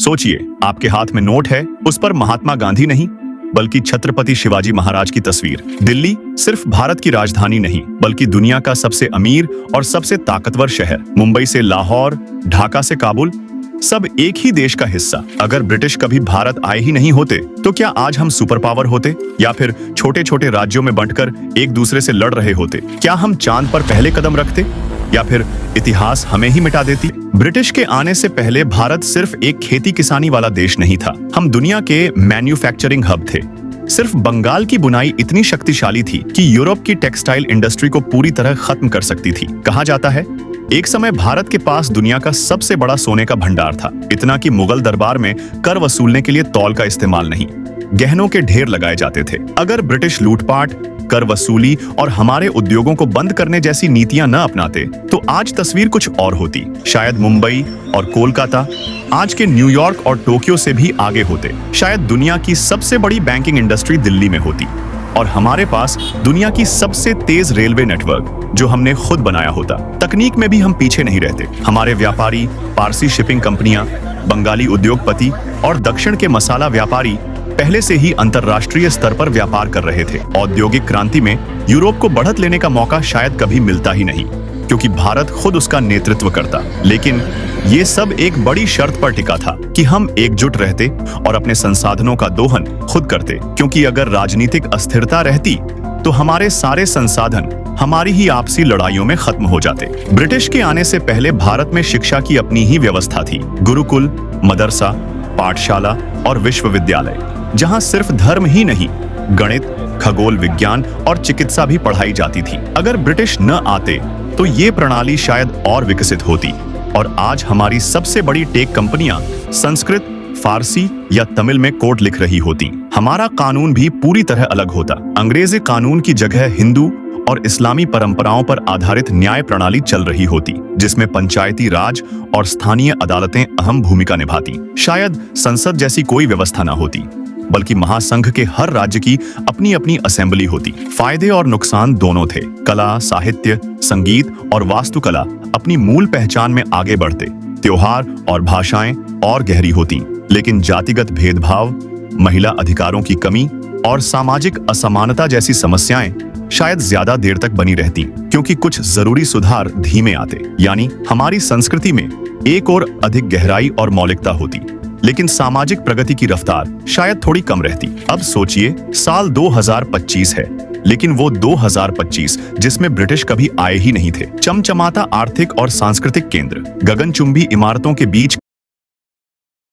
सोचिए, आपके हाथ में नोट है, उस पर महात्मा गांधी नहीं बल्कि छत्रपति शिवाजी महाराज की तस्वीर। दिल्ली सिर्फ भारत की राजधानी नहीं बल्कि दुनिया का सबसे अमीर और सबसे ताकतवर शहर। मुंबई से लाहौर, ढाका से काबुल, सब एक ही देश का हिस्सा। अगर ब्रिटिश कभी भारत आए ही नहीं होते तो क्या आज हम सुपर पावर होते, या फिर छोटे छोटे राज्यों में बंटकर एक दूसरे से लड़ रहे होते? क्या हम चांद पर पहले कदम रखते, या फिर इतिहास हमें ही मिटा देती? ब्रिटिश के आने से पहले भारत सिर्फ एक खेती किसानी वाला देश नहीं था, हम दुनिया के मैन्युफैक्चरिंग हब थे। सिर्फ बंगाल की बुनाई इतनी शक्तिशाली थी कि यूरोप की टेक्सटाइल इंडस्ट्री को पूरी तरह खत्म कर सकती थी। कहा जाता है एक समय भारत के पास दुनिया का सबसे बड़ा सोने का भंडार था, इतना कि मुगल दरबार में कर वसूलने के लिए तौल का इस्तेमाल नहीं, गहनों के ढेर लगाए जाते थे। अगर ब्रिटिश लूटपाट, कर वसूली और हमारे उद्योगों को बंद करने जैसी नीतियां न अपनाते तो आज तस्वीर कुछ और होती। शायद मुंबई और कोलकाता आज के न्यूयॉर्क और टोक्यो से भी आगे होते। शायद दुनिया की सबसे बड़ी बैंकिंग इंडस्ट्री दिल्ली में होती और हमारे पास दुनिया की सबसे तेज रेलवे नेटवर्क जो हमने खुद बनाया होता। तकनीक में भी हम पीछे नहीं रहते। हमारे व्यापारी, पारसी शिपिंग कंपनियां, बंगाली उद्योगपति और दक्षिण के मसाला व्यापारी पहले से ही अंतर्राष्ट्रीय स्तर पर व्यापार कर रहे थे। औद्योगिक क्रांति में यूरोप को बढ़त लेने का मौका शायद कभी मिलता ही नहीं, क्योंकि भारत खुद उसका नेतृत्व करता। लेकिन ये सब एक बड़ी शर्त पर टिका था कि हम एकजुट रहते और अपने संसाधनों का दोहन खुद करते, क्योंकि अगर राजनीतिक अस्थिरता रहती तो हमारे सारे संसाधन हमारी ही आपसी लड़ाइयों में खत्म हो जाते। ब्रिटिश के आने से पहले भारत में शिक्षा की अपनी ही व्यवस्था थी। गुरुकुल, मदरसा, पाठशाला और विश्वविद्यालय, जहां सिर्फ धर्म ही नहीं, गणित, खगोल विज्ञान और चिकित्सा भी पढ़ाई जाती थी। अगर ब्रिटिश न आते तो ये प्रणाली शायद और विकसित होती और आज हमारी सबसे बड़ी टेक कंपनियां संस्कृत, फारसी या तमिल में कोड लिख रही होती। हमारा कानून भी पूरी तरह अलग होता। अंग्रेजी कानून की जगह हिंदू और इस्लामी परंपराओं पर आधारित न्याय प्रणाली चल रही होती, जिसमें पंचायती राज और स्थानीय अदालतें अहम भूमिका निभाती। शायद संसद जैसी कोई व्यवस्था न होती, बल्कि महासंघ के हर राज्य की अपनी अपनी असेंबली होती। फायदे और नुकसान दोनों थे। कला, साहित्य, संगीत और वास्तुकला अपनी मूल पहचान में आगे बढ़ते। त्योहार और भाषाएं और गहरी होती, लेकिन जातिगत भेदभाव, महिला अधिकारों की कमी और सामाजिक असमानता जैसी समस्याएं शायद ज्यादा देर तक बनी रहती, क्योंकि कुछ जरूरी सुधार धीमे आते। यानी हमारी संस्कृति में एक और अधिक गहराई और मौलिकता होती, लेकिन सामाजिक प्रगति की रफ्तार शायद थोड़ी कम रहती। अब सोचिए, साल 2025 है, लेकिन वो 2025 जिसमें ब्रिटिश कभी आए ही नहीं थे। चमचमाता आर्थिक और सांस्कृतिक केंद्र, गगनचुंबी इमारतों के बीच